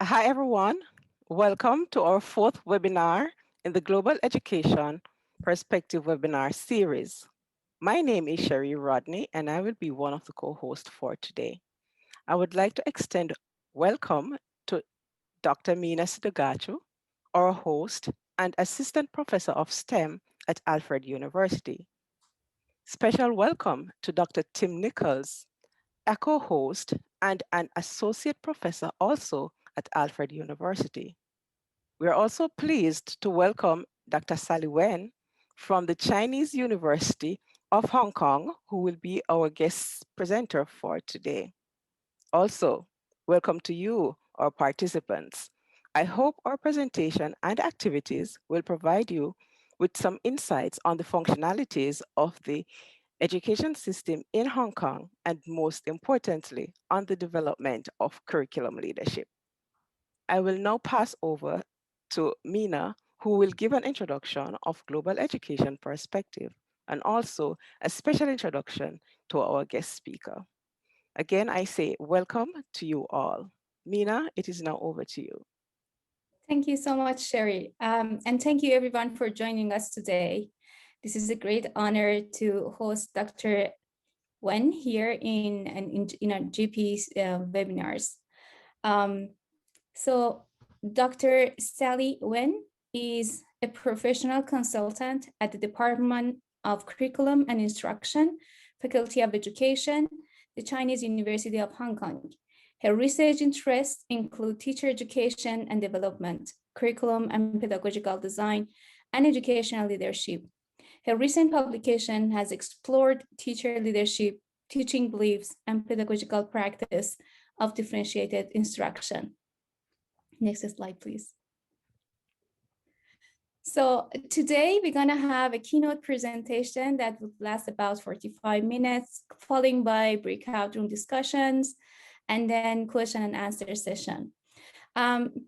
Hi, everyone. Welcome to our fourth webinar in the Global Education Perspective webinar series. My name is Sherry Rodney, and I will be one of the co-hosts for today. I would like to extend welcome to Dr. Mina Sidogatu, our host and Assistant Professor of STEM at Alfred University. Special welcome to Dr. Tim Nichols, a co-host and an Associate Professor also at Alfred University. We are also pleased to welcome Dr. Sally Wen from the Chinese University of Hong Kong, who will be our guest presenter for today. Also, welcome to you, our participants. I hope our presentation and activities will provide you with some insights on the functionalities of the education system in Hong Kong, and most importantly, on the development of curriculum leadership. I will now pass over to Mina, who will give an introduction of global education perspective and also a special introduction to our guest speaker. Again, I say welcome to you all. Mina, it is now over to you. Thank you so much, Sherry. And thank you everyone for joining us today. This is a great honor to host Dr. Wen here in our GP's webinars. So Dr. Sally Wen is a professional consultant at the Department of Curriculum and Instruction, Faculty of Education, the Chinese University of Hong Kong. Her research interests include teacher education and development, curriculum and pedagogical design, and educational leadership. Her recent publication has explored teacher leadership, teaching beliefs, and pedagogical practice of differentiated instruction. Next slide, please. So today we're going to have a keynote presentation that will last about 45 minutes, followed by breakout room discussions, and then question and answer session.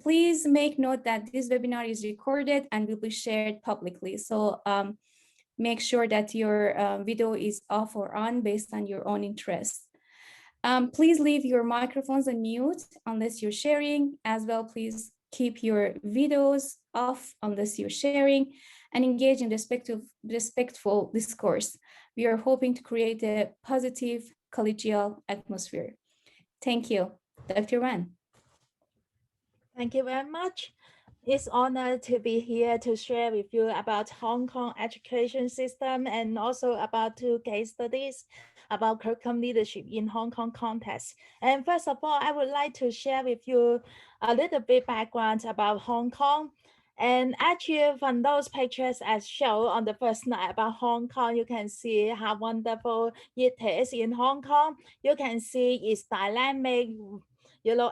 Please make note that this webinar is recorded and will be shared publicly. So make sure that your video is off or on based on your own interests. Please leave your microphones on mute unless you're sharing. As well, please keep your videos off unless you're sharing, and engage in respectful discourse. We are hoping to create a positive, collegial atmosphere. Thank you. Dr. Wan. Thank you very much. It's an honor to be here to share with you about Hong Kong education system and also about two case studies about curriculum leadership in Hong Kong context. And first of all, I would like to share with you a little bit background about Hong Kong. And actually from those pictures as shown on the first night about Hong Kong, you can see how wonderful it is in Hong Kong. You can see its dynamic,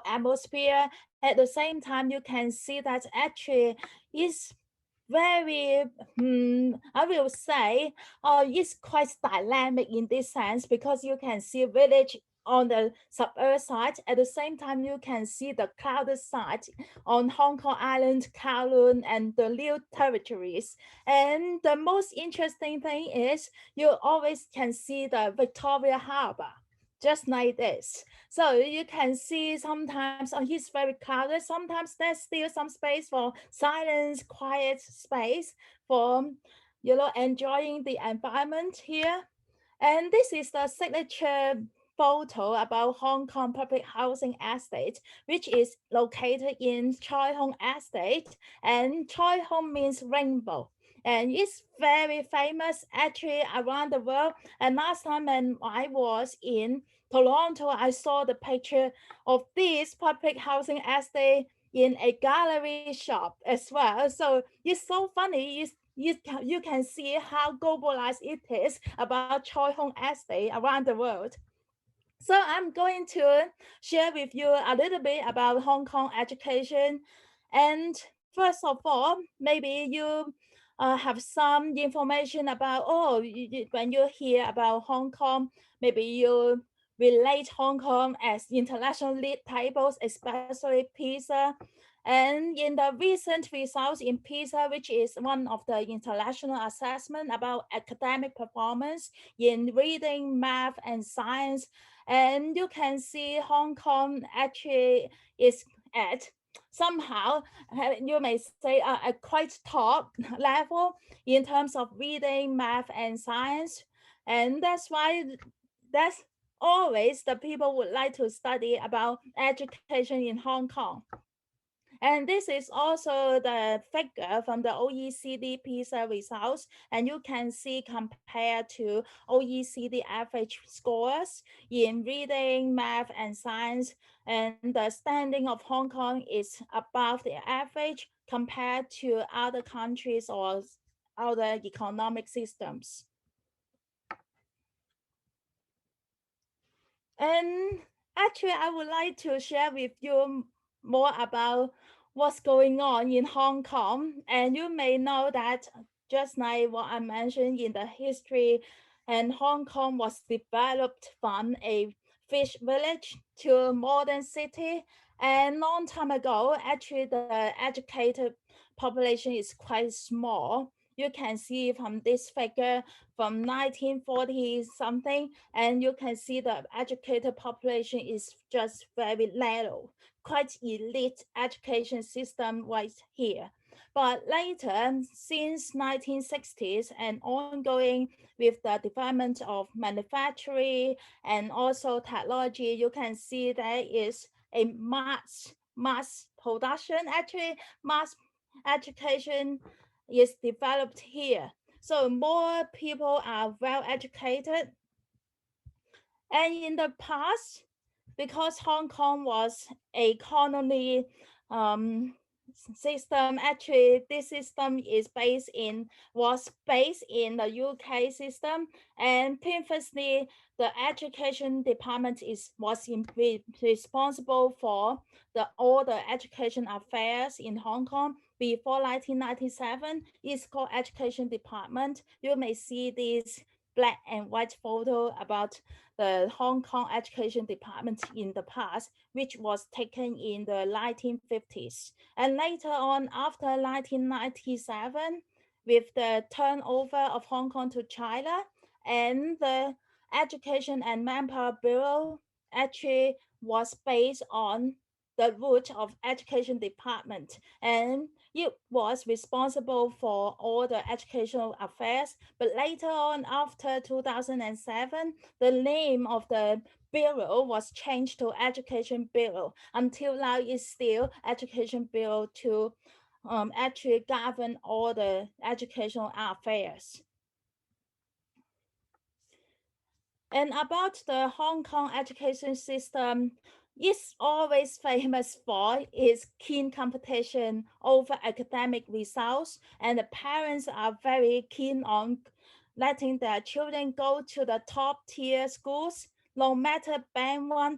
atmosphere. At the same time, you can see that actually it's very, I will say, it's quite dynamic in this sense because you can see village on the suburb side. At the same time, you can see the clouded side on Hong Kong Island, Kowloon, and the new territories. And the most interesting thing is you always can see the Victoria Harbour, just like this. So you can see sometimes it's very crowded. Sometimes there's still some space for silence, quiet space for, enjoying the environment here. And this is the signature photo about Hong Kong Public Housing Estate, which is located in Choi Hong Estate. And Choi Hong means rainbow. And it's very famous actually around the world. And last time when I was in Toronto, I saw the picture of this public housing estate in a gallery shop as well. So it's so funny. You can see how globalized it is about Choi Hong Estate around the world. So I'm going to share with you a little bit about Hong Kong education. And first of all, maybe you have some information about, when you hear about Hong Kong, maybe you relate Hong Kong as international league tables, especially PISA. And in the recent results in PISA, which is one of the international assessment about academic performance in reading, math, and science, and you can see Hong Kong actually is at somehow you may say a quite top level in terms of reading, math, and science. And that's why that's always the people would like to study about education in Hong Kong. And this is also the figure from the OECD PISA results. And you can see compared to OECD average scores in reading, math, and science. And the standing of Hong Kong is above the average compared to other countries or other economic systems. And actually, I would like to share with you more about what's going on in Hong Kong. And you may know that just like what I mentioned in the history, and Hong Kong was developed from a fish village to a modern city. And long time ago, actually, the educated population is quite small. You can see from this figure from 1940 something, and you can see the educated population is just very narrow, quite elite education system right here. But later, since 1960s and ongoing with the development of manufacturing and also technology, you can see there is a mass production, actually mass education is developed here. So more people are well educated. And in the past, because Hong Kong was a colony system, actually this system was based in the UK system, and previously the education department was responsible for all the education affairs in Hong Kong. Before 1997, it's called Education Department. You may see this black and white photo about the Hong Kong Education Department in the past, which was taken in the 1950s. And later on, after 1997, with the turnover of Hong Kong to China, and the Education and Manpower Bureau actually was based on the root of Education Department, and it was responsible for all the educational affairs. But later on, after 2007, the name of the bureau was changed to Education Bureau. Until now, it's still Education Bureau to actually govern all the educational affairs. And about the Hong Kong education system, it's always famous for its keen competition over academic results, and the parents are very keen on letting their children go to the top tier schools, no matter band one,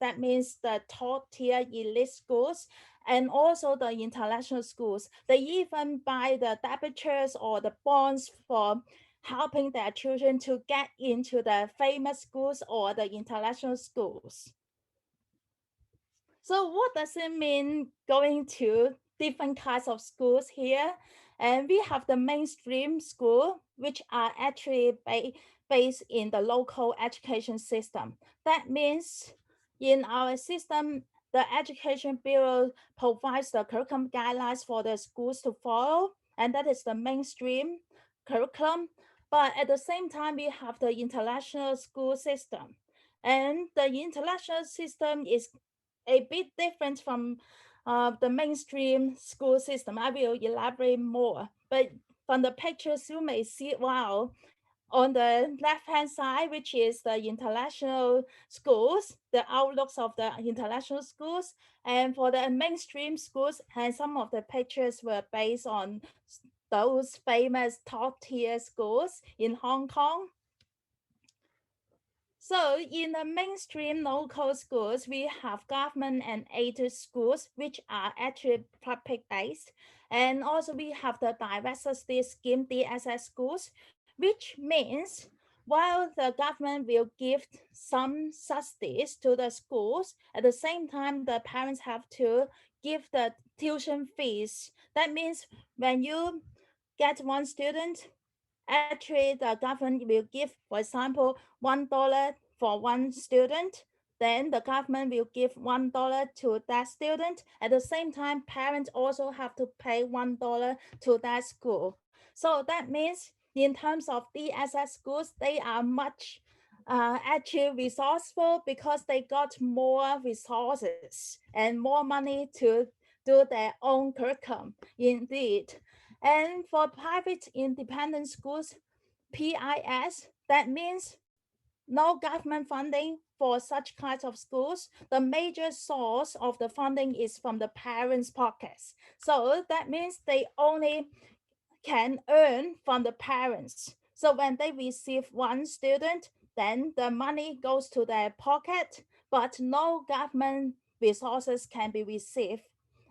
that means the top tier elite schools, and also the international schools. They even buy the debentures or the bonds for helping their children to get into the famous schools or the international schools. So what does it mean going to different kinds of schools here? And we have the mainstream school, which are actually based in the local education system. That means in our system, the Education Bureau provides the curriculum guidelines for the schools to follow, and that is the mainstream curriculum. But at the same time, we have the international school system. And the international system is a bit different from the mainstream school system. I will elaborate more. But from the pictures, you may see, wow, on the left-hand side, which is the international schools, the outlooks of the international schools, and for the mainstream schools, and some of the pictures were based on those famous top-tier schools in Hong Kong. So in the mainstream local schools, we have government and aided schools, which are actually public-based. And also we have the direct subsidy scheme, DSS schools, which means while the government will give some subsidies to the schools, at the same time, the parents have to give the tuition fees. That means when you get one student, actually the government will give, for example, $1 for one student, then the government will give $1 to that student. At the same time, parents also have to pay $1 to that school. So that means in terms of DSS schools, they are much actually resourceful because they got more resources and more money to do their own curriculum, indeed. And for private independent schools, PIS, that means no government funding for such kinds of schools. The major source of the funding is from the parents' pockets. So that means they only can earn from the parents. So when they receive one student, then the money goes to their pocket, but no government resources can be received.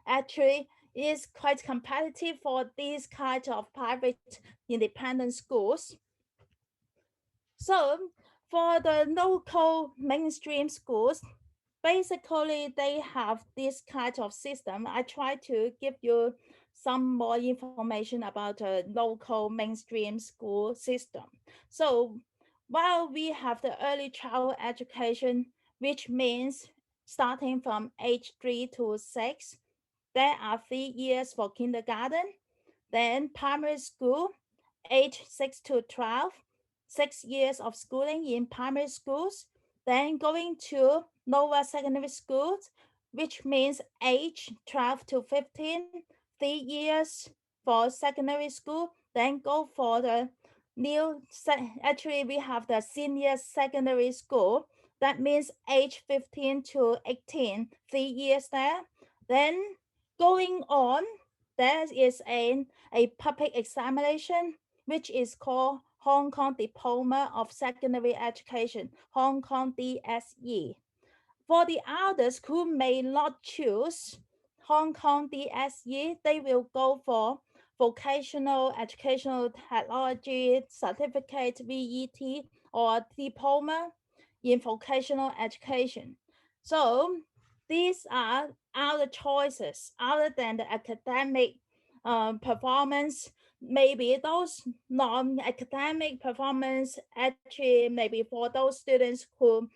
Actually, it is quite competitive for these kinds of private independent schools. So for the local mainstream schools, basically they have this kind of system. I try to give you some more information about a local mainstream school system. So while we have the early childhood education, which means starting from age 3 to 6, there are 3 years for kindergarten, then primary school, age 6 to 12, 6 years of schooling in primary schools, then going to lower secondary schools, which means age 12 to 15, 3 years for secondary school, then go for the actually we have the senior secondary school. That means age 15 to 18, 3 years there. Then going on, there is a public examination, which is called Hong Kong Diploma of Secondary Education, Hong Kong DSE. For the others who may not choose Hong Kong DSE, they will go for Vocational Educational Technology Certificate, VET, or Diploma in Vocational Education. So these are other choices other than the academic performance. Maybe those non-academic performance actually maybe for those students who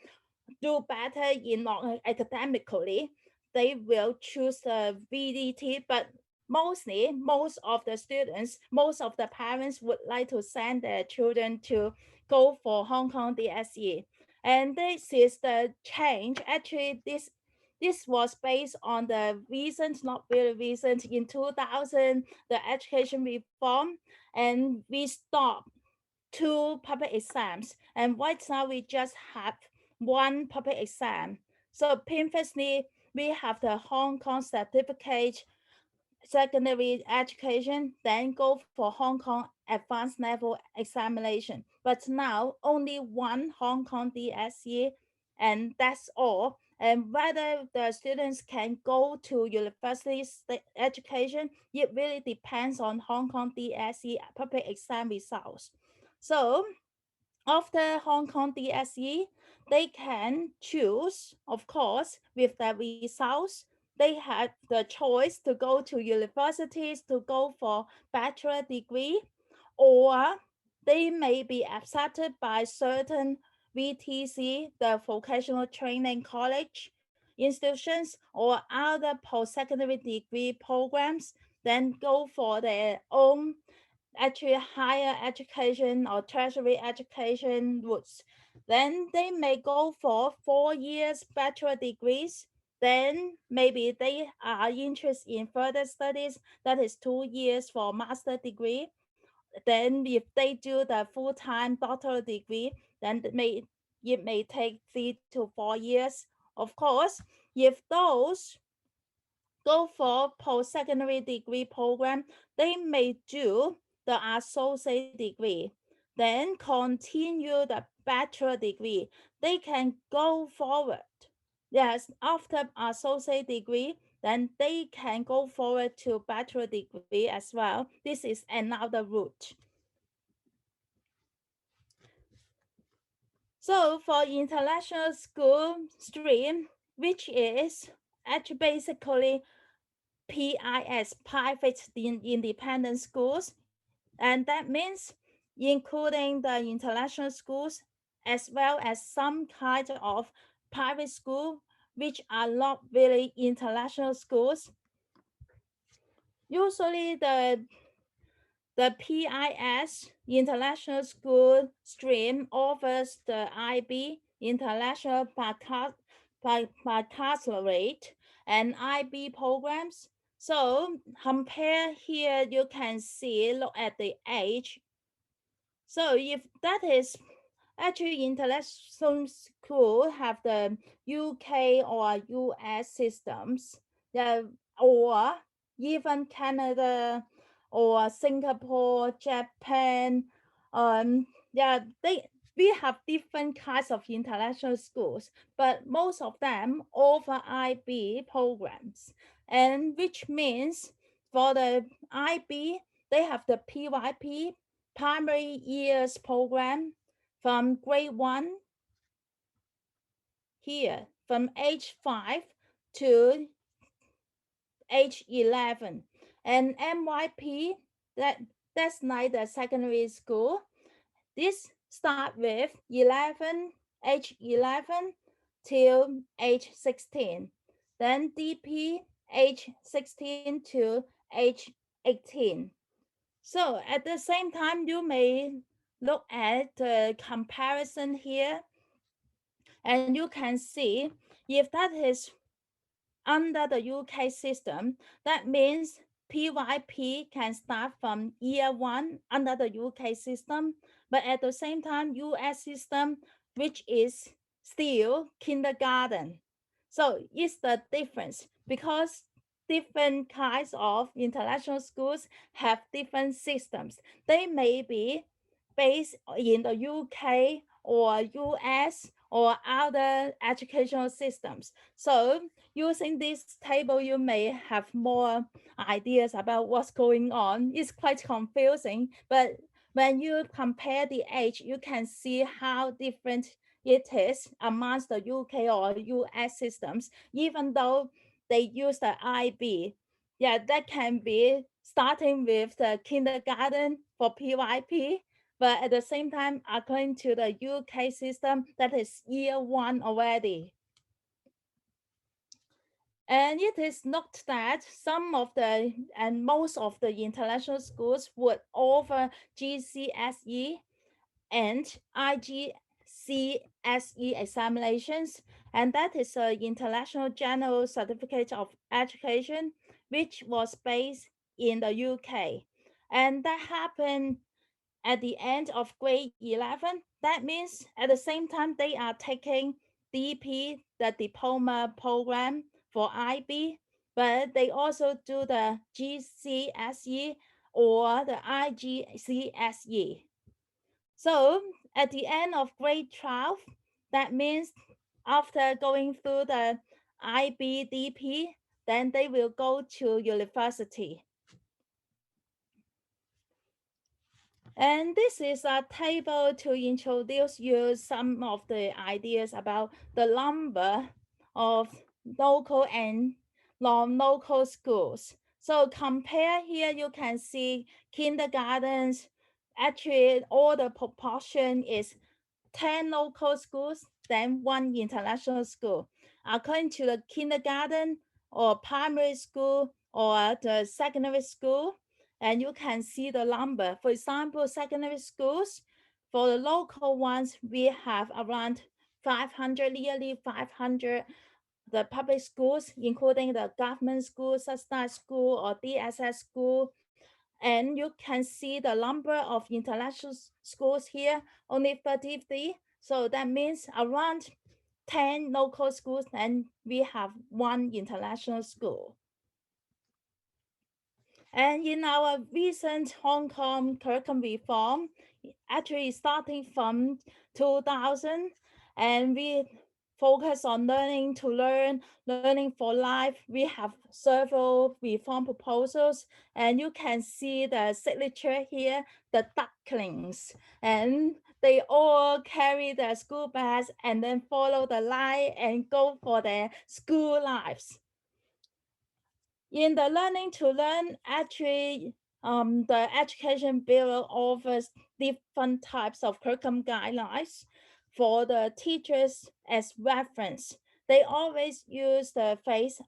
do better in academically, they will choose the VDT, but mostly most of the students, most of the parents would like to send their children to go for Hong Kong DSE. And this is the change. Actually, this was based on the recent, not very recent, in 2000, the education reform, and we stopped 2 public exams. And right now we just have 1 public exam. So previously we have the Hong Kong certificate secondary education, then go for Hong Kong advanced level examination. But now only 1 Hong Kong DSE, and that's all. And whether the students can go to university education, it really depends on Hong Kong DSE public exam results. So after Hong Kong DSE, they can choose, of course, with the results, they have the choice to go to universities to go for bachelor degree, or they may be accepted by certain VTC, the vocational training college institutions, or other post-secondary degree programs, then go for their own actually higher education or tertiary education routes. Then they may go for 4 years bachelor degrees. Then maybe they are interested in further studies, that is 2 years for master degree. Then if they do the full-time doctoral degree, then it may take 3 to 4 years. Of course, if those go for post-secondary degree program, they may do the associate degree, then continue the bachelor degree. They can go forward. Yes, after associate degree, then they can go forward to bachelor degree as well. This is another route. So for international school stream, which is actually basically PIS, private independent schools, and that means including the international schools as well as some kind of private school, which are not really international schools. Usually the PIS International School stream offers the IB International Baccalaureate and IB programs. So compare here, you can see, look at the age. So if that is actually international school have the UK or US systems, yeah, or even Canada or Singapore, Japan, yeah, we have different kinds of international schools, but most of them offer IB programs, and which means for the IB, they have the PYP, primary years program, from grade 1 here, from age 5 to age 11. And MYP, that's like the secondary school. This start with age 11 till age 16. Then DP, age 16 to age 18. So at the same time, you may look at the comparison here, and you can see if that is under the UK system, that means PYP can start from year 1 under the UK system, but at the same time, US system, which is still kindergarten. So it's the difference, because different kinds of international schools have different systems. They may be based in the UK or US or other educational systems. So using this table, you may have more ideas about what's going on. It's quite confusing, but when you compare the age, you can see how different it is amongst the UK or US systems, even though they use the IB. Yeah, that can be starting with the kindergarten for PYP, but at the same time, according to the UK system, that is year 1 already. And it is not that some of the and most of the international schools would offer GCSE and IGCSE examinations, and that is an International General Certificate of Education, which was based in the UK. And that happened at the end of grade 11. That means at the same time they are taking DP, the diploma program for IB, but they also do the GCSE or the IGCSE. So at the end of grade 12, that means after going through the IBDP, then they will go to university. And this is a table to introduce you some of the ideas about the number of local and non-local schools. So compare here, you can see kindergartens, actually all the proportion is 10 local schools, then 1 international school. According to the kindergarten or primary school or the secondary school, and you can see the number. For example, secondary schools, for the local ones, we have around 500, nearly 500, the public schools, including the government school, subsidized school, or DSS school. And you can see the number of international schools here, only 33. So that means around 10 local schools, and we have 1 international school. And in our recent Hong Kong curriculum reform, actually starting from 2000, and we focus on learning to learn, learning for life. We have several reform proposals, and you can see the signature here, the ducklings, and they all carry their school bags and then follow the line and go for their school lives. In the learning to learn, actually, the Education Bureau offers different types of curriculum guidelines. for the teachers as reference. They always use the phrase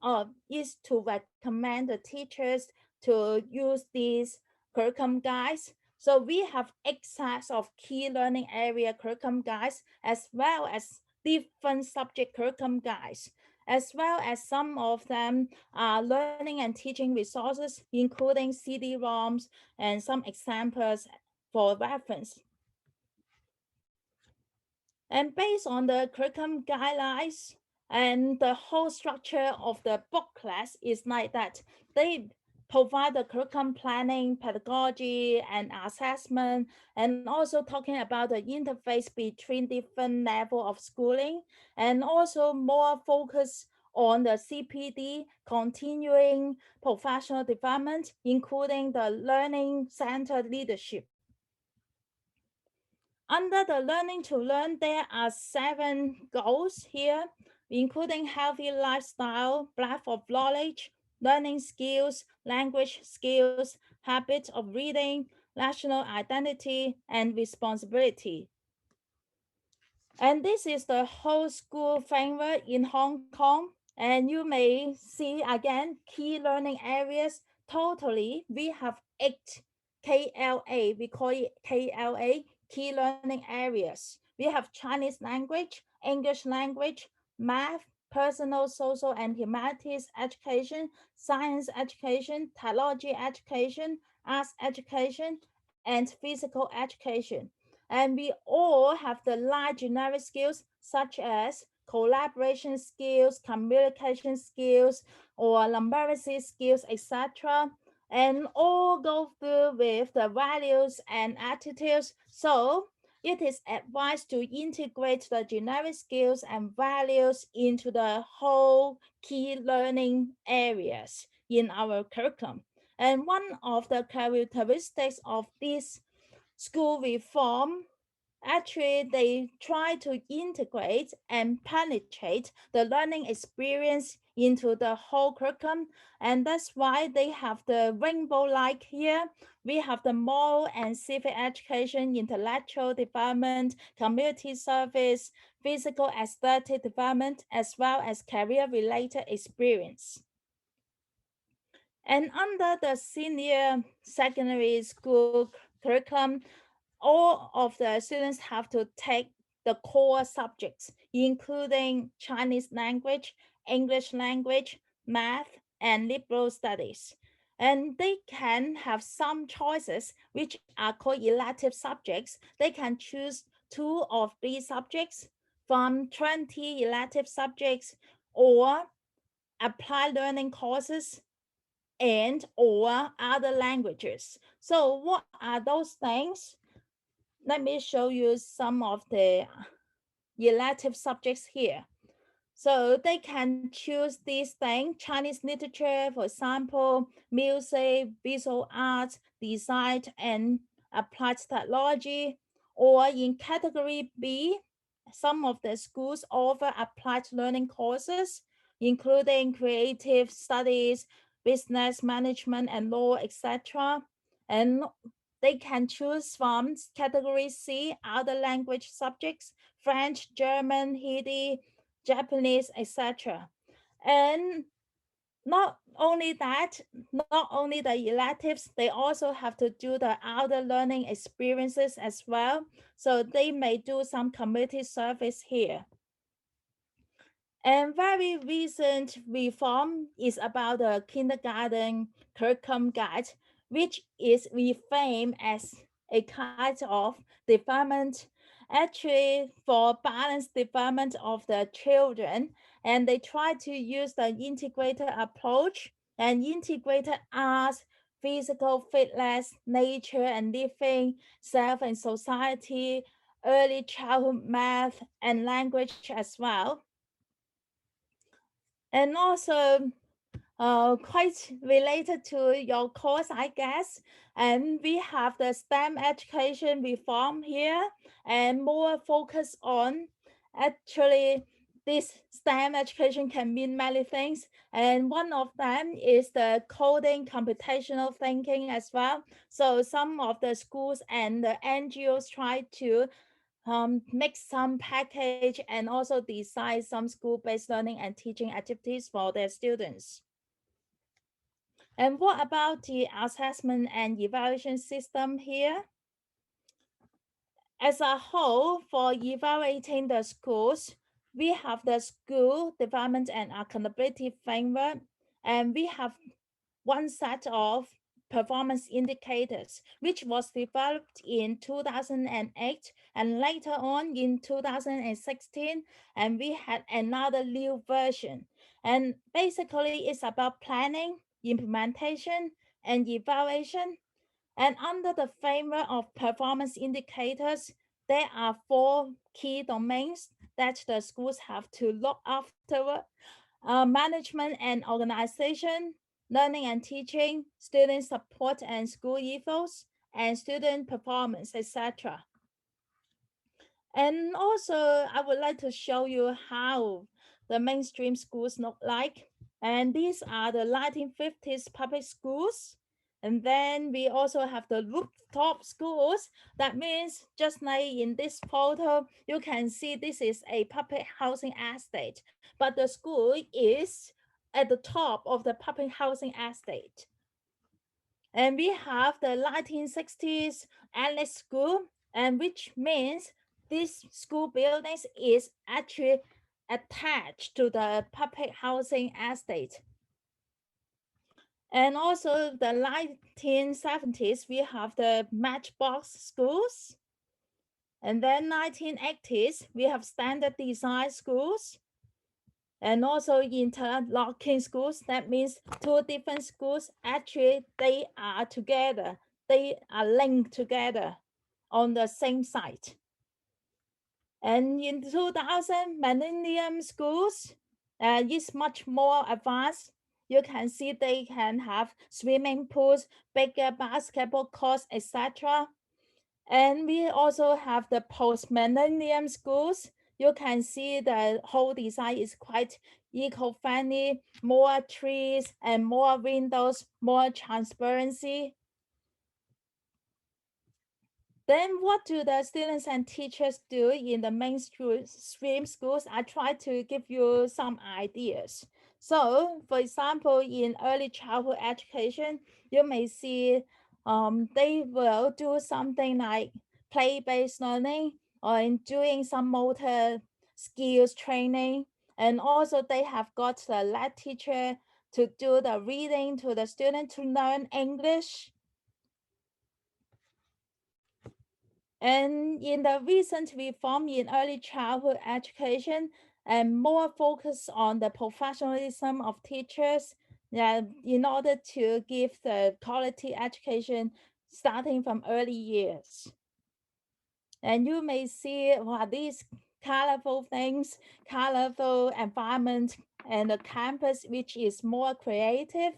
is to recommend the teachers to use these curriculum guides. So we have 8 sets of key learning area curriculum guides, as well as different subject curriculum guides, as well as some of them are learning and teaching resources, including CD-ROMs and some examples for reference. And based on the curriculum guidelines and the whole structure of the booklet is like that. They provide the curriculum planning, pedagogy, and assessment, and also talking about the interface between different level of schooling, and also more focus on the CPD, continuing professional development, including the learning-centered leadership. Under the learning to learn, there are 7 goals here, including healthy lifestyle, breadth of knowledge, learning skills, language skills, habits of reading, national identity, and responsibility. And this is the whole school framework in Hong Kong. And you may see again, key learning areas. Totally, we have 8 KLA, we call it KLA, key learning areas. We have Chinese language, English language, math, personal, social, and humanities education, science education, technology education, arts education, and physical education. And we all have the light generic skills such as collaboration skills, communication skills, or numeracy skills, etc. And all go through with the values and attitudes. So it is advised to integrate the generic skills and values into the whole key learning areas in our curriculum. And one of the characteristics of this school reform, actually they try to integrate and penetrate the learning experience into the whole curriculum, and that's why they have the rainbow like here. We have the moral and civic education, intellectual development, community service, physical aesthetic development, as well as career related experience. And under the senior secondary school curriculum, all of the students have to take the core subjects, including Chinese language, English language, math, and liberal studies. And they can have some choices, which are called elective subjects. They can choose 2 of these subjects from 20 elective subjects, or applied learning courses, and or other languages. So what are those things? Let me show you some of the elective subjects here. So they can choose this thing: Chinese literature, for example, music, visual arts, design, and applied technology. Or in category B, some of the schools offer applied learning courses, including creative studies, business management, and law, etc. And they can choose from category C, other language subjects, French, German, Hindi, Japanese, etc. And not only that, not only the electives, they also have to do the other learning experiences as well. So they may do some community service here. And very recent reform is about the kindergarten curriculum guide, which is reframed as a kind of development, actually for balanced development of the children. And they try to use the integrated approach and integrated arts, physical fitness, nature and living, self and society, early childhood math, and language as well. And also quite related to your course, I guess. And we have the STEM education reform here, and more focus on, actually, this STEM education can mean many things. And one of them is the coding, computational thinking as well. So some of the schools and the NGOs try to make some package and also design some school-based learning and teaching activities for their students. And what about the assessment and evaluation system here? As a whole, for evaluating the schools, we have the school development and accountability framework, and we have one set of performance indicators, which was developed in 2008 and later on in 2016, and we had another new version. And basically, it's about planning, implementation, and evaluation. And under the framework of performance indicators, there are 4 key domains that the schools have to look after: management and organization, learning and teaching, student support and school ethos, and student performance, etc. And also, I would like to show you how the mainstream schools look like. And these are the 1950s public schools. And then we also have the rooftop schools. That means just like in this photo, you can see this is a public housing estate, but the school is at the top of the public housing estate. And we have the 1960s Alice School, and which means this school buildings is actually attached to the public housing estate. And also the 1970s, we have the Matchbox schools. And then 1980s, we have standard design schools. And also interlocking schools, that means 2 different schools, actually they are together. They are linked together on the same site. And in 2000, Millennium schools is much more advanced. You can see they can have swimming pools, bigger basketball courts, etc. And we also have the post-millennium schools. You can see the whole design is quite eco-friendly, more trees and more windows, more transparency. Then what do the students and teachers do in the mainstream schools? I try to give you some ideas. So, for example, in early childhood education, you may see they will do something like play-based learning or in doing some motor skills training. And also they have got the lab teacher to do the reading to the student to learn English. And in the recent reform in early childhood education, and more focus on the professionalism of teachers in order to give the quality education starting from early years. And you may see these colorful things, colorful environment, and a campus which is more creative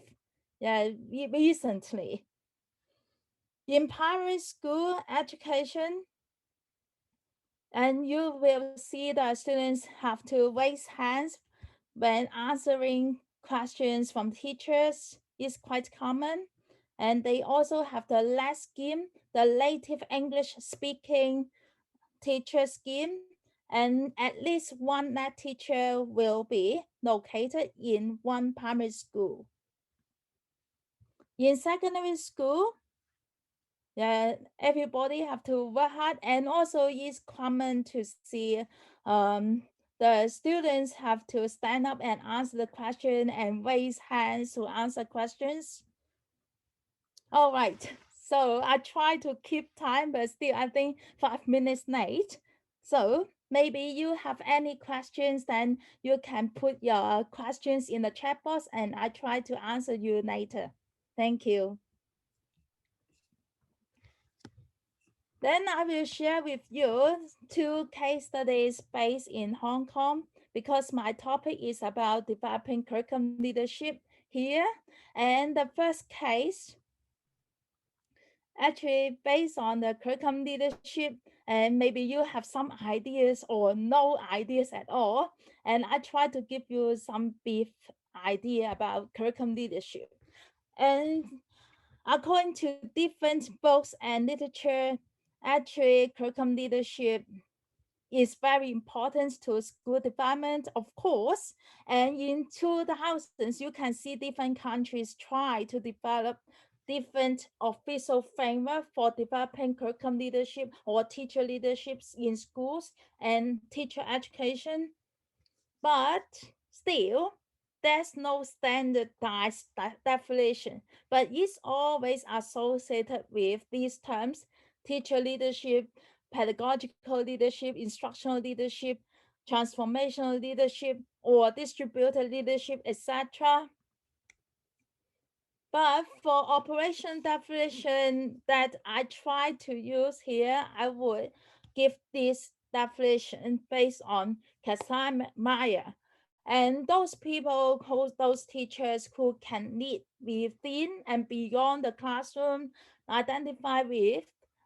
recently. In primary school education, and you will see that students have to raise hands when answering questions from teachers is quite common. And they also have the LET scheme, the native English speaking teacher scheme. And at least one LET teacher will be located in one primary school. In secondary school, everybody have to work hard, and also it's common to see the students have to stand up and answer the question and raise hands to answer questions. All right, so I try to keep time, but still I think 5 minutes late. So maybe you have any questions, then you can put your questions in the chat box and I try to answer you later. Thank you. Then I will share with you 2 case studies based in Hong Kong because my topic is about developing curriculum leadership here. And the first case, actually based on the curriculum leadership, and maybe you have some ideas or no ideas at all. And I try to give you some brief idea about curriculum leadership. And according to different books and literature, actually curriculum leadership is very important to school development, of course. And in 2000s, you can see different countries try to develop different official framework for developing curriculum leadership or teacher leaderships in schools and teacher education. But still, there's no standardized definition, but it's always associated with these terms: teacher leadership, pedagogical leadership, instructional leadership, transformational leadership, or distributed leadership, etc. But for operation definition that I try to use here, I would give this definition based on Casimir. And those people, those teachers who can lead within and beyond the classroom, identify with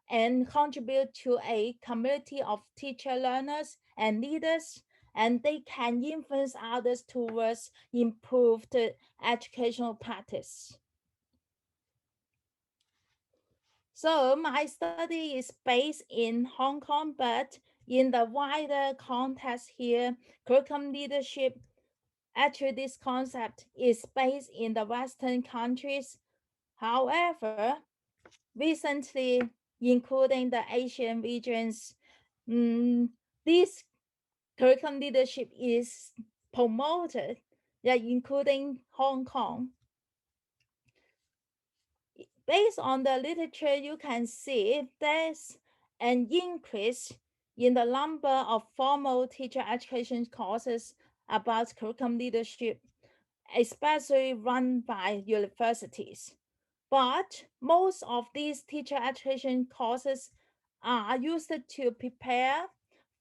and contribute to a community of teacher learners and leaders, and they can influence others towards improved educational practice. So my study is based in Hong Kong, but in the wider context here, curriculum leadership, actually this concept is based in the Western countries. However, recently, including the Asian regions, this curriculum leadership is promoted, yeah, including Hong Kong. Based on the literature, you can see there's an increase in the number of formal teacher education courses about curriculum leadership, especially run by universities. But most of these teacher education courses are used to prepare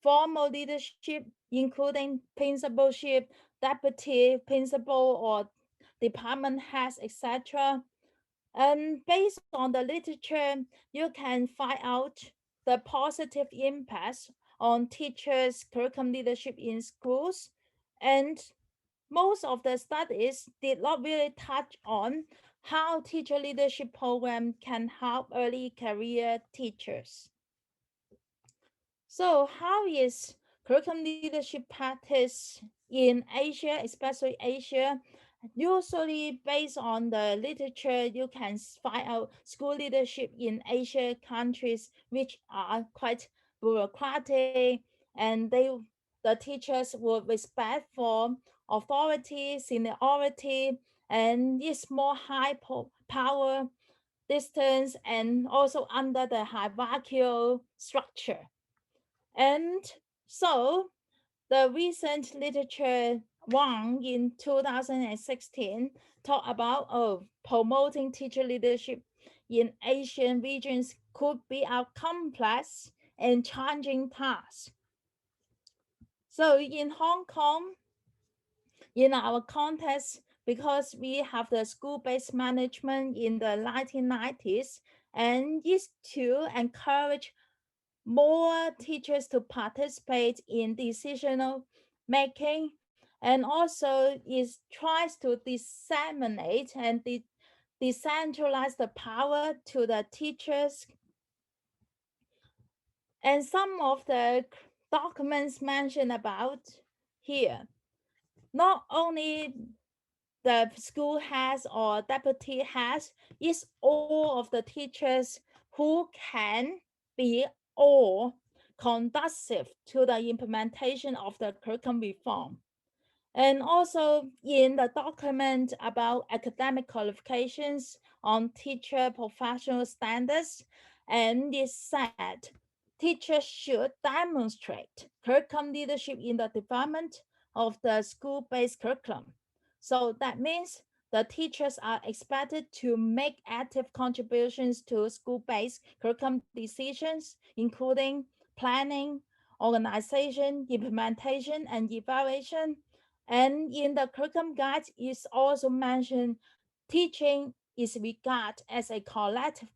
formal leadership, including principalship, deputy principal, or department heads, etc. And based on the literature, you can find out the positive impacts on teachers' curriculum leadership in schools. And most of the studies did not really touch on how teacher leadership program can help early career teachers. So how is curriculum leadership practice in Asia, especially Asia? Usually based on the literature, you can find out school leadership in Asia countries which are quite bureaucratic, and the teachers would respect for authority, seniority, and it's more high power distance and also under the hierarchical structure. And so the recent literature one in 2016 talked about promoting teacher leadership in Asian regions could be a complex and challenging task. So in Hong Kong, in our context, because we have the school-based management in the 1990s, and is to encourage more teachers to participate in decisional making, and also it tries to disseminate and decentralize the power to the teachers. And some of the documents mentioned about here, not only the school has or deputy has, is all of the teachers who can be all conducive to the implementation of the curriculum reform. And also in the document about academic qualifications on teacher professional standards, and it said teachers should demonstrate curriculum leadership in the development of the school-based curriculum. So that means the teachers are expected to make active contributions to school-based curriculum decisions, including planning, organization, implementation, and evaluation. And in the curriculum guide, is also mentioned teaching is regarded as a collective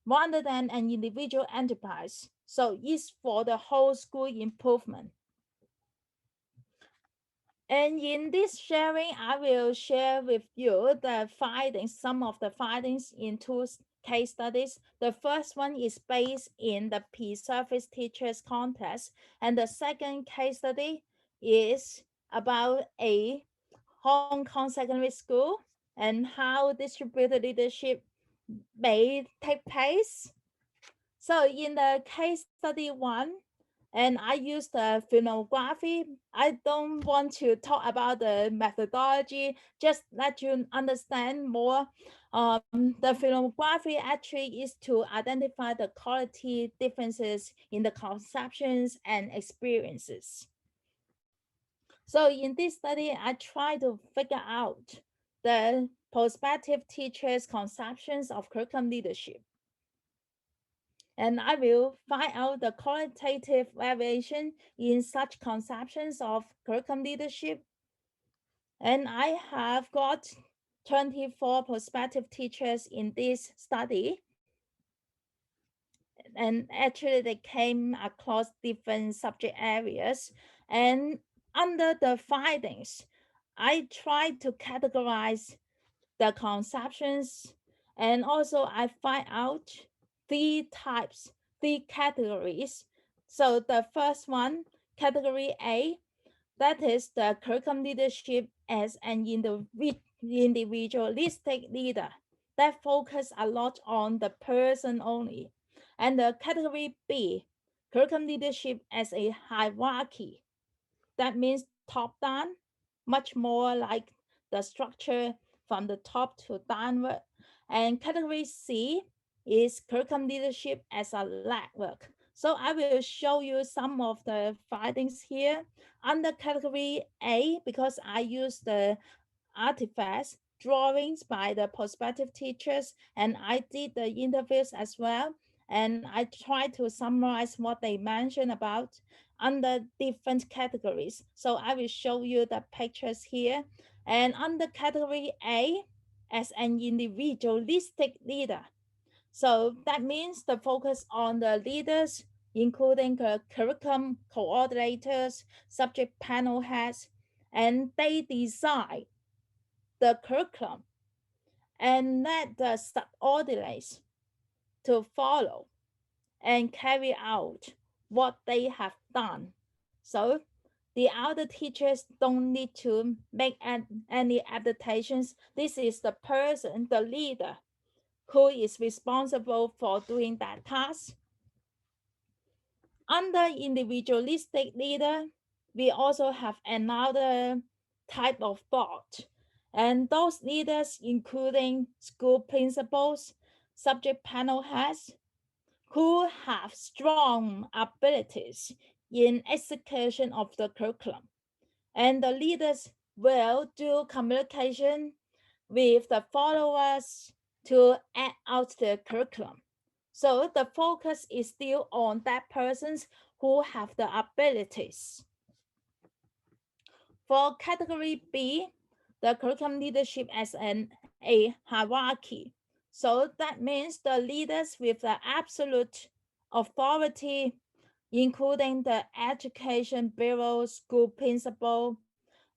rather than an individual enterprise. So it's for the whole school improvement. And in this sharing, I will share with you the findings, some of the findings in case studies. The first one is based in the P-Service Teachers Contest, and the second case study is about a Hong Kong secondary school and how distributed leadership may take place. So in the case study one, and I use the filmography. I don't want to talk about the methodology, just let you understand more. The filmography actually is to identify the quality differences in the conceptions and experiences. So in this study, I try to figure out the prospective teachers' conceptions of curriculum leadership. And I will find out the qualitative variation in such conceptions of curriculum leadership. And I have got 24 prospective teachers in this study. And actually they came across different subject areas. And under the findings, I tried to categorize the conceptions, and also I find out three types, three categories. So the first one, category A, that is the curriculum leadership as an individualistic leader that focus a lot on the person only. And the category B, curriculum leadership as a hierarchy. That means top down, much more like the structure from the top to downward. And category C is curriculum leadership as a network. So I will show you some of the findings here. Under category A, because I use the artifacts, drawings by the prospective teachers, and I did the interviews as well. And I tried to summarize what they mentioned about under different categories. So I will show you the pictures here. And under category A, as an individualistic leader. So that means the focus on the leaders, including the curriculum coordinators, subject panel heads, and they decide the curriculum and let the subordinates to follow and carry out what they have done. So the other teachers don't need to make any adaptations. This is the person, the leader, who is responsible for doing that task. Under individualistic leader, we also have another type of thought. And those leaders, including school principals, subject panel heads, who have strong abilities in execution of the curriculum. And the leaders will do communication with the followers to act out the curriculum. So the focus is still on that persons who have the abilities. For category B, the curriculum leadership as a hierarchy. So that means the leaders with the absolute authority, including the education bureau, school principal,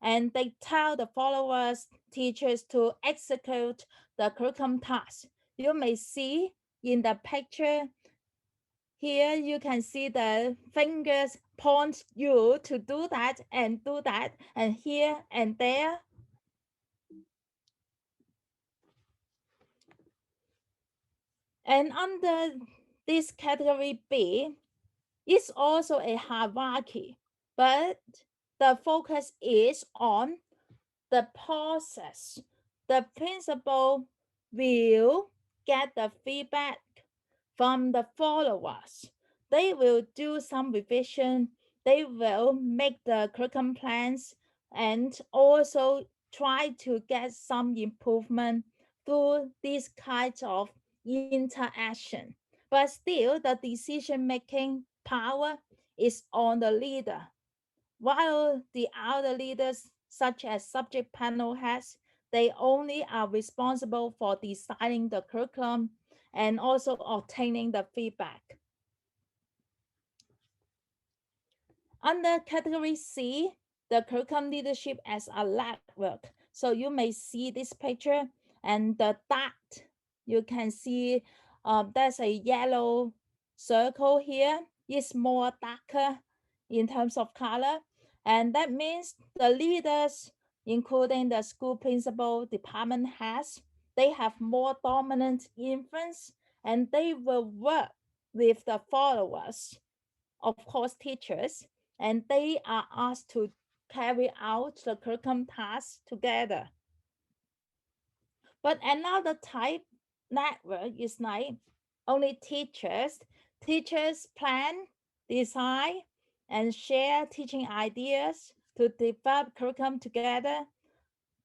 and they tell the followers, teachers to execute the curriculum task. You may see in the picture here, you can see the fingers point you to do that, and here and there. And under this category B, it's also a hierarchy, but the focus is on the process. The principal will get the feedback from the followers. They will do some revision. They will make the curriculum plans and also try to get some improvement through these kinds of interaction. But still, the decision-making power is on the leader, while the other leaders, such as subject panel heads, they only are responsible for designing the curriculum and also obtaining the feedback. Under category C, the curriculum leadership as a network. So you may see this picture and the dot You can see there's a yellow circle here. It's more darker in terms of color. And that means the leaders, including the school principal, department heads, they have more dominant influence and they will work with the followers, of course, teachers, and they are asked to carry out the curriculum tasks together. But another type network is like only teachers. Teachers plan, design, and share teaching ideas to develop curriculum together,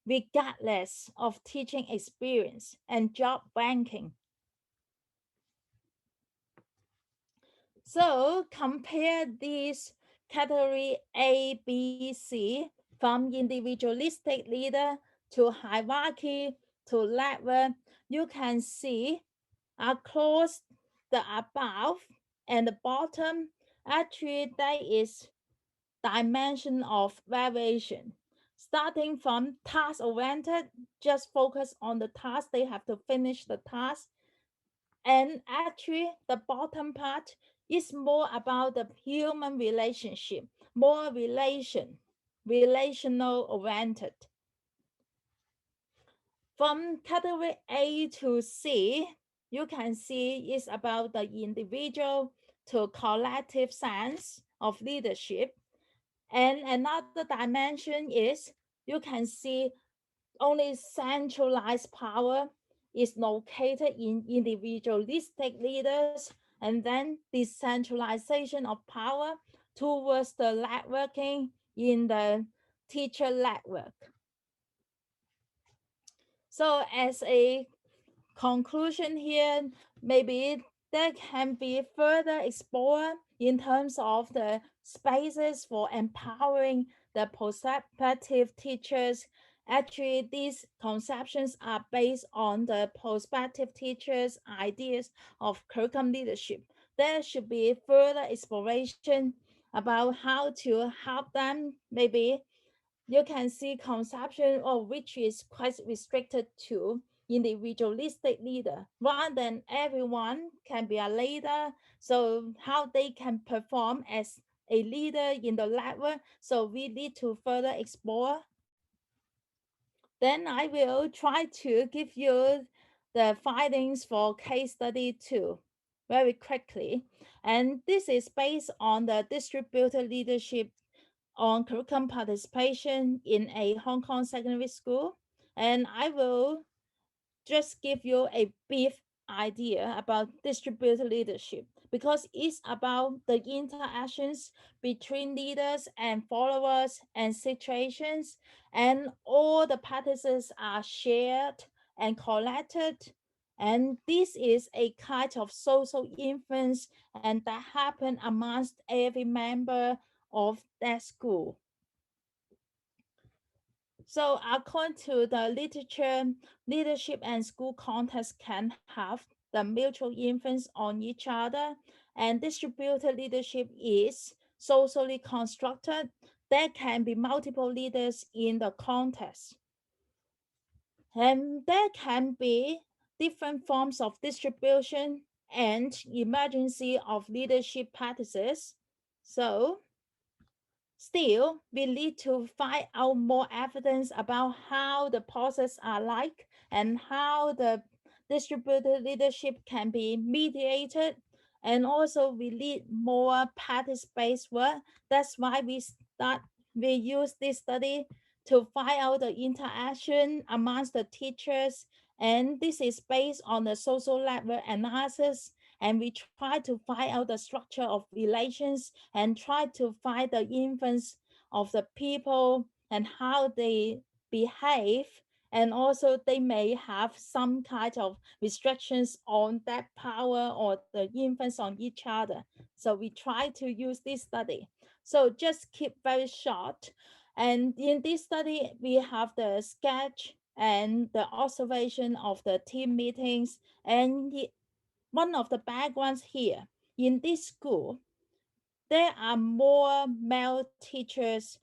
regardless of teaching experience and job ranking. So compare these category A, B, C from individualistic leader to hierarchy to level. You can see across the above and the bottom, actually there is dimension of variation. Starting from task oriented, just focus on the task, they have to finish the task. And actually the bottom part is more about the human relationship, more relational oriented. From category A to C, you can see it's about the individual to collective sense of leadership. And another dimension is you can see only centralized power is located in individualistic leaders, and then decentralization of power towards the networking in the teacher network. So as a conclusion here, maybe that can be further explored in terms of the spaces for empowering the prospective teachers. Actually, these conceptions are based on the prospective teachers' ideas of curriculum leadership. There should be further exploration about how to help them. Maybe you can see conception of which is quite restricted to individualistic leader rather than everyone can be a leader, so how they can perform as a leader in the level, so we need to further explore. Then I will try to give you the findings for case study 2 very quickly, and this is based on the distributed leadership on curriculum participation in a Hong Kong secondary school. And I will just give you a brief idea about distributed leadership because it's about the interactions between leaders and followers and situations, and all the practices are shared and collected. And this is a kind of social influence and that happen amongst every member of that school. So according to the literature, leadership and school context can have the mutual influence on each other, and distributed leadership is socially constructed. There can be multiple leaders in the context. And there can be different forms of distribution and emergency of leadership practices. So still, we need to find out more evidence about how the process are like and how the distributed leadership can be mediated. And also we need more practice-based work. That's why we use this study to find out the interaction amongst the teachers. And this is based on the social level analysis, and we try to find out the structure of relations and try to find the influence of the people and how they behave, and also they may have some kind of restrictions on that power or the influence on each other. So we try to use this study. So just keep very short. And in this study we have the sketch and the observation of the team meetings, and one of the backgrounds here in this school, there are more male teachers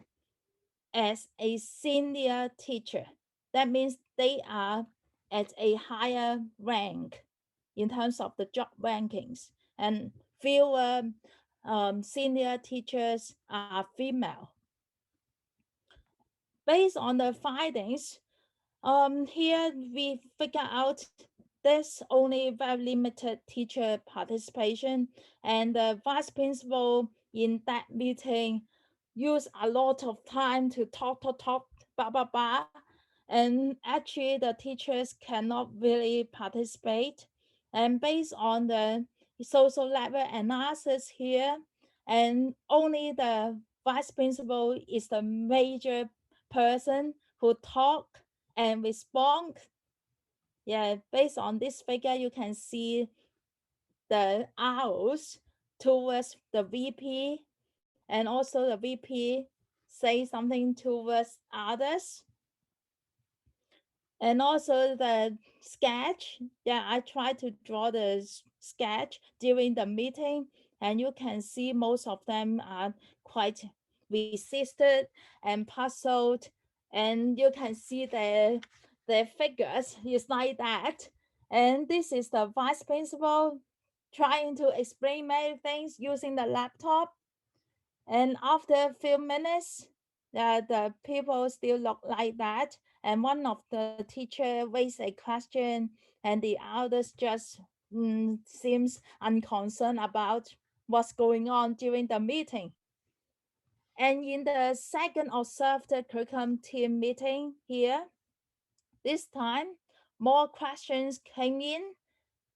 as a senior teacher. That means they are at a higher rank in terms of the job rankings, and fewer senior teachers are female. Based on the findings, here we figure out there's only very limited teacher participation, and the vice principal in that meeting used a lot of time to talk, blah, blah, blah. And actually the teachers cannot really participate. And based on the social level analysis here, and only the vice principal is the major person who talk and respond. Yeah, based on this figure, you can see the arrows towards the VP, and also the VP say something towards others. And also the sketch. Yeah, I tried to draw the sketch during the meeting, and you can see most of them are quite resisted and puzzled, and you can see the figures is like that. And this is the vice principal trying to explain many things using the laptop. And after a few minutes, the people still look like that. And one of the teacher raised a question, and the others just seems unconcerned about what's going on during the meeting. And in the second observed curriculum team meeting here, this time more questions came in,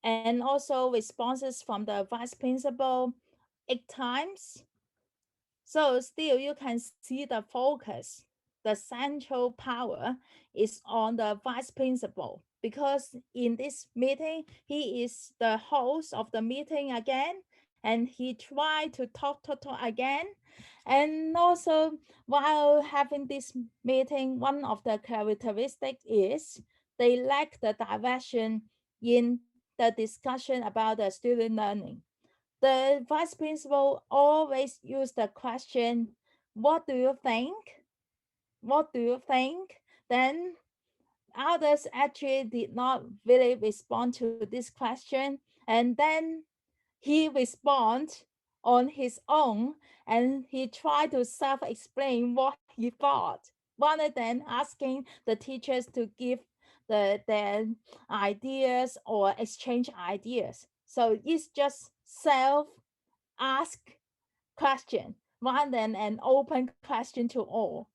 and also responses from the vice principal 8 times. So still you can see the focus, the central power is on the vice principal, because in this meeting, he is the host of the meeting again, and he tried to talk again. And also while having this meeting, one of the characteristics is they lack the direction in the discussion about the student learning. The vice principal always use the question, what do you think? What do you think? Then others actually did not really respond to this question. And then he respond on his own, and he tried to self-explain what he thought rather than asking the teachers to give their ideas or exchange ideas. So it's just self-ask question rather than an open question to all.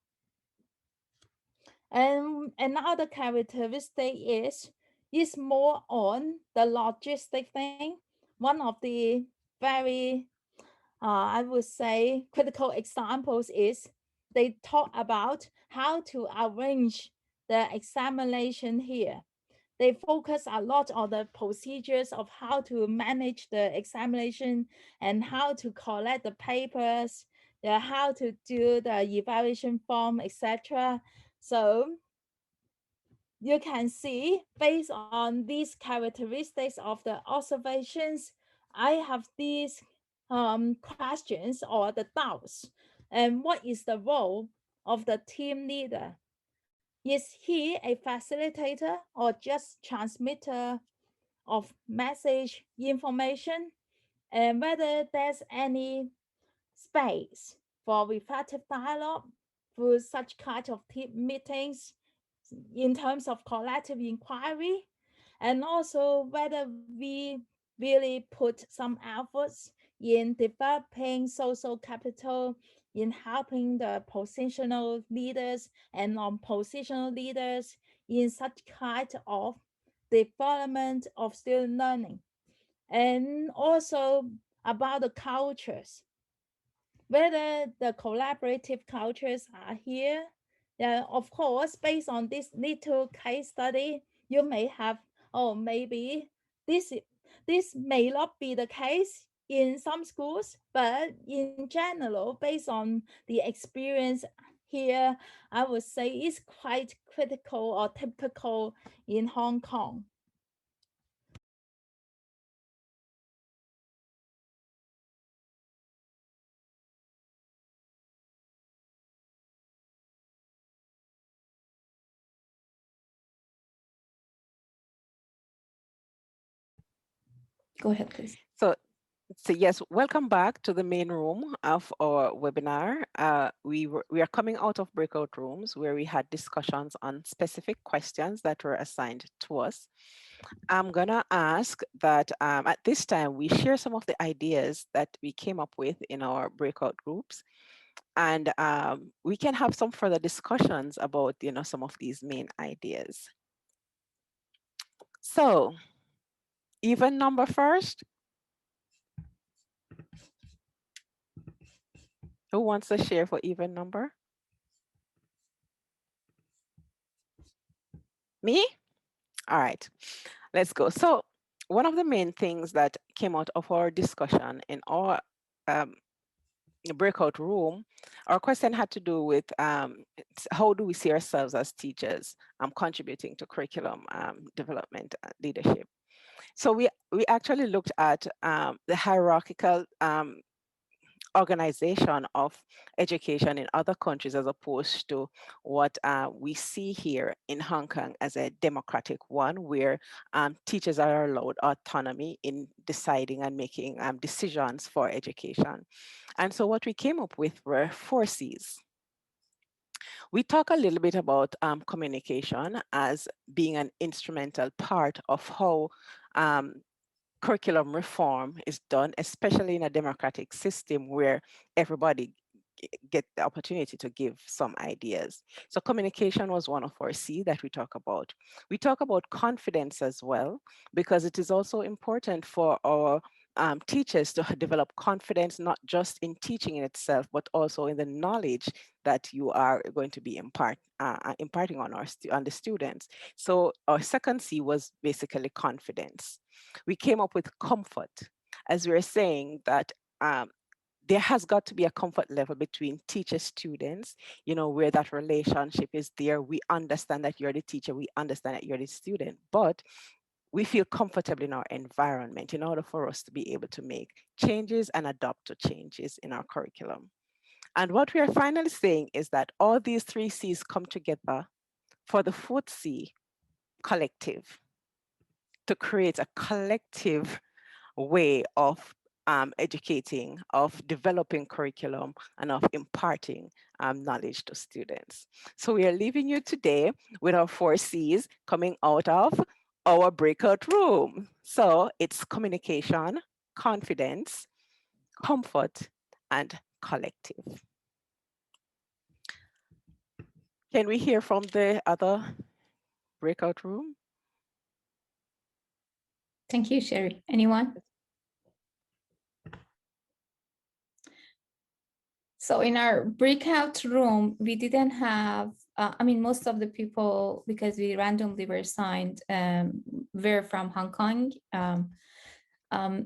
And another characteristic is more on the logistic thing. One of the very, I would say, critical examples is they talk about how to arrange the examination here. They focus a lot on the procedures of how to manage the examination and how to collect the papers, how to do the evaluation form, etc. So you can see, based on these characteristics of the observations, I have these questions or the doubts. And what is the role of the team leader? Is he a facilitator or just transmitter of message information? And whether there's any space for reflective dialogue through such kind of team meetings in terms of collective inquiry, and also whether we really put some efforts in developing social capital, in helping the positional leaders and non-positional leaders in such kind of development of student learning. And also about the cultures, whether the collaborative cultures are here. Yeah, of course, based on this little case study, you may have, oh, maybe this this may not be the case in some schools, but in general, based on the experience here, I would say it's quite critical or typical in Hong Kong. Go ahead, please. So yes, welcome back to the main room of our webinar. We are coming out of breakout rooms where we had discussions on specific questions that were assigned to us. I'm gonna ask that at this time we share some of the ideas that we came up with in our breakout groups, and we can have some further discussions about some of these main ideas. So, even number first. Who wants to share for even number? Me? All right, let's go. So one of the main things that came out of our discussion in our breakout room, our question had to do with how do we see ourselves as teachers contributing to curriculum development and leadership. So we actually looked at the hierarchical organization of education in other countries as opposed to what we see here in Hong Kong as a democratic one, where teachers are allowed autonomy in deciding and making decisions for education. And so what we came up with were 4 C's. We talk a little bit about communication as being an instrumental part of how curriculum reform is done, especially in a democratic system where everybody get the opportunity to give some ideas. So communication was one of our C that we talk about. We talk about confidence as well, because it is also important for our teachers to develop confidence, not just in teaching in itself, but also in the knowledge that you are going to be imparting on on the students. So our second C was basically confidence. We came up with comfort, as we were saying that there has got to be a comfort level between teacher students, where that relationship is there. We understand that you're the teacher, we understand that you're the student, but we feel comfortable in our environment in order for us to be able to make changes and adapt to changes in our curriculum. And what we are finally saying is that all these 3 C's come together for the 4th C, collective, to create a collective way of educating, of developing curriculum, and of imparting knowledge to students. So we are leaving you today with our 4 C's coming out of our breakout room. So it's communication, confidence, comfort, and collective. Can we hear from the other breakout room? Thank you, Sherry. Anyone? So in our breakout room, we didn't have, most of the people, because we randomly were assigned, were from Hong Kong.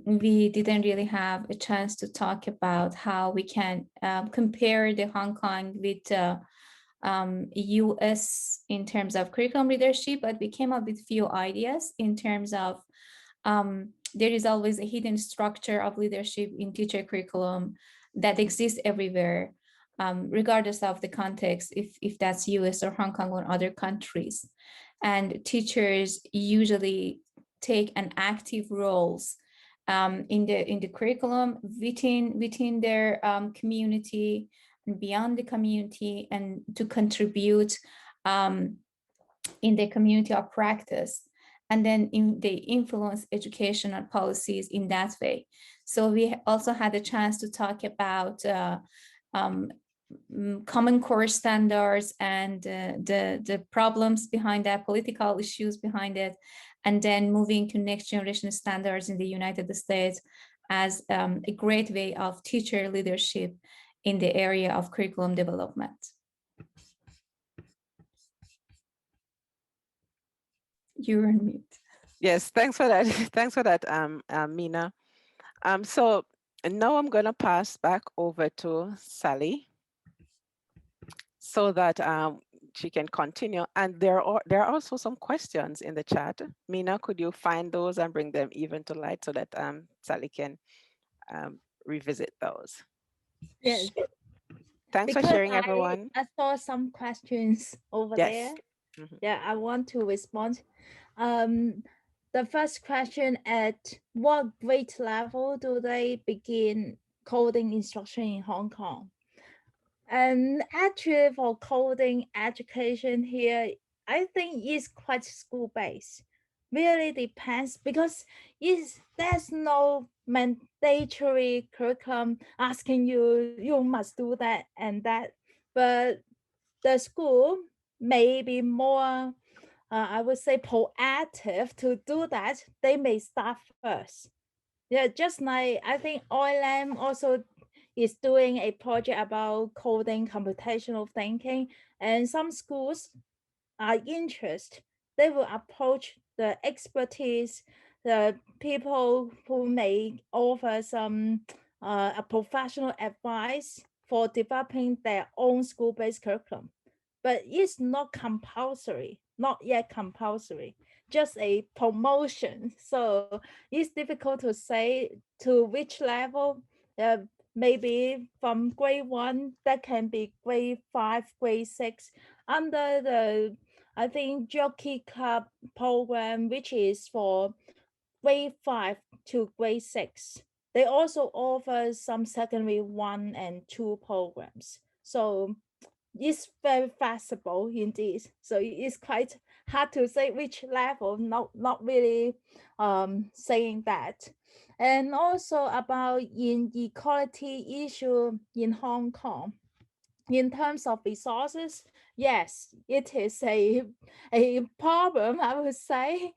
We didn't really have a chance to talk about how we can compare the Hong Kong with US in terms of curriculum leadership, but we came up with few ideas in terms of there is always a hidden structure of leadership in teacher curriculum that exists everywhere, regardless of the context, if that's US or Hong Kong or other countries. And teachers usually take an active roles in the curriculum within their community and beyond the community, and to contribute in the community of practice. And then they influence educational policies in that way. So we also had a chance to talk about common core standards and the problems behind that, political issues behind it, and then moving to next generation standards in the United States as a great way of teacher leadership in the area of curriculum development. You're on mute. Yes, thanks for that. Thanks for that, Mina. So now I'm going to pass back over to Sally so that she can continue. And there are also some questions in the chat. Mina, could you find those and bring them even to light so that Sally can revisit those? Yes. Thanks for sharing, everyone. I saw some questions over Yes. there. Mhm. Yeah, I want to respond. Um, the first question, at what grade level do they begin coding instruction in Hong Kong? And actually for coding education here, I think it's quite school-based. Really depends because there's no mandatory curriculum asking you must do that and that. But the school may be more, I would say, proactive to do that. They may start first. Yeah, just like I think Oilam also is doing a project about coding, computational thinking, and some schools are interested. They will approach the expertise, the people who may offer some a professional advice for developing their own school-based curriculum. But it's not compulsory, not yet compulsory, just a promotion. So it's difficult to say to which level. Maybe from grade 1, that can be grade 5, grade 6, under the, I think, Jockey Club program, which is for grade 5 to grade 6. They also offer some secondary 1 and 2 programs. So it's very flexible indeed. So it's quite hard to say which level, not really saying that. And also about inequality issue in Hong Kong. In terms of resources, yes, it is a problem, I would say.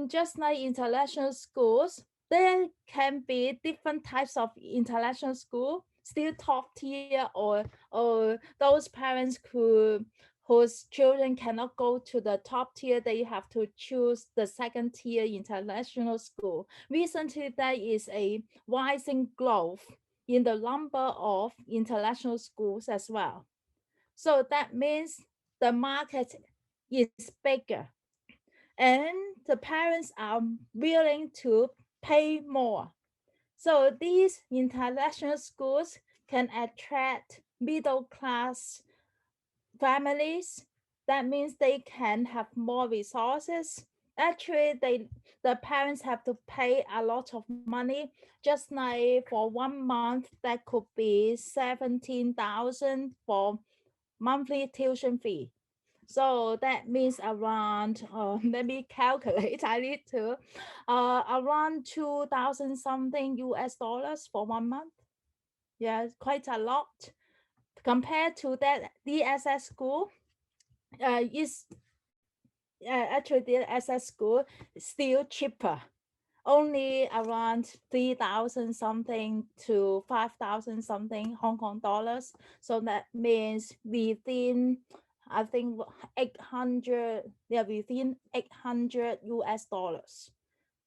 Just like international schools, there can be different types of international school, still top tier, or those parents whose children cannot go to the top tier, they have to choose the second tier international school. Recently, there is a rising growth in the number of international schools as well. So that means the market is bigger and the parents are willing to pay more. So these international schools can attract middle class families. That means they can have more resources. Actually, the parents have to pay a lot of money. Just like for 1 month, that could be 17,000 for monthly tuition fee. So that means around, let me calculate, I need to, around 2,000 something US dollars for 1 month. Yeah, quite a lot. Compared to that DSS school, is actually the SS school is still cheaper, only around 3,000 something to 5,000 something Hong Kong dollars. So that means within, I think 800, yeah, within 800 US dollars.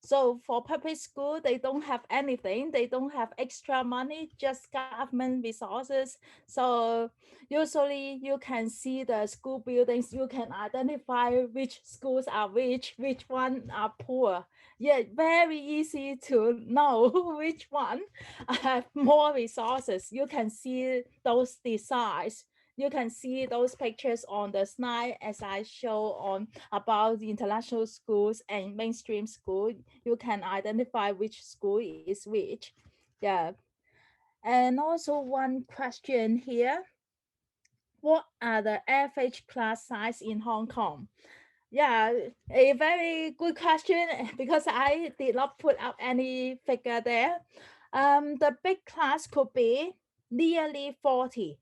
So for public school, they don't have anything. They don't have extra money, just government resources. So usually you can see the school buildings. You can identify which schools are rich, which one are poor. Yeah, very easy to know which one have more resources. You can see those designs. You can see those pictures on the slide as I show on about the international schools and mainstream school. You can identify which school is which. Yeah. And also one question here. What are the average class size in Hong Kong? Yeah, a very good question because I did not put up any figure there. The big class could be nearly 40.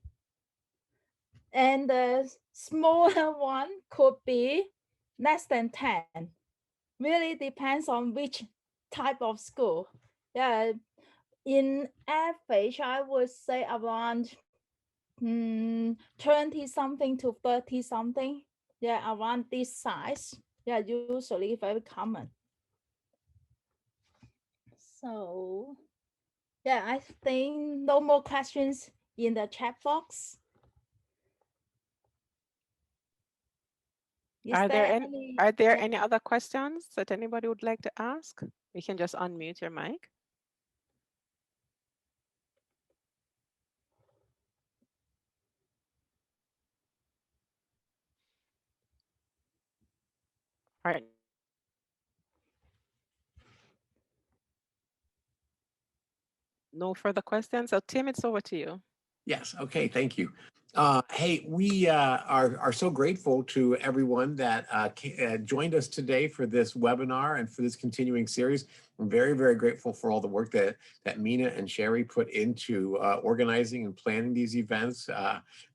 And the smaller one could be less than 10. Really depends on which type of school. Yeah, in average, I would say around 20 something to 30 something. Yeah, around this size. Yeah, usually very common. So, yeah, I think no more questions in the chat box. Is Are there there any any? are there Yeah. any other questions that anybody would like to ask? You can just unmute your mic. All right. No further questions. So Tim, it's over to you. Yes. Okay. Thank you. Hey, we are so grateful to everyone that joined us today for this webinar and for this continuing series. I'm very, very grateful for all the work that Mina and Sherry put into organizing and planning these events.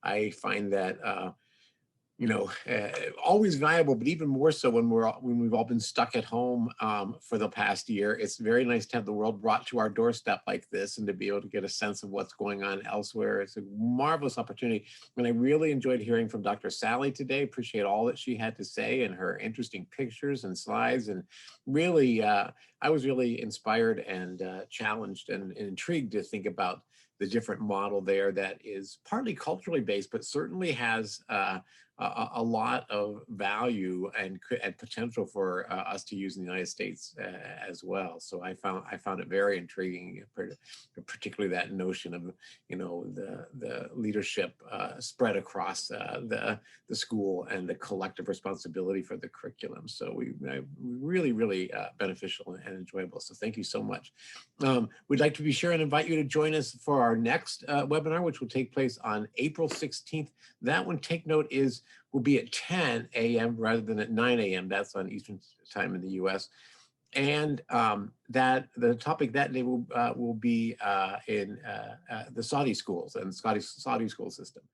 I find that always valuable, but even more so when we've all been stuck at home for the past year. It's very nice to have the world brought to our doorstep like this and to be able to get a sense of what's going on elsewhere. It's a marvelous opportunity. And I really enjoyed hearing from Dr. Sally today. Appreciate all that she had to say and her interesting pictures and slides. And really, I was really inspired and challenged and intrigued to think about the different model there that is partly culturally based, but certainly has a lot of value and potential for us to use in the United States as well. So I found it very intriguing, particularly that notion of the leadership spread across the school and the collective responsibility for the curriculum. So we really beneficial and enjoyable. So thank you so much. We'd like to be sure and invite you to join us for our next webinar, which will take place on April 16th. That one, take note, will be at 10 a.m. rather than at 9 a.m. That's on Eastern time in the U.S. And that the topic that day will be in the Saudi schools and Saudi school system.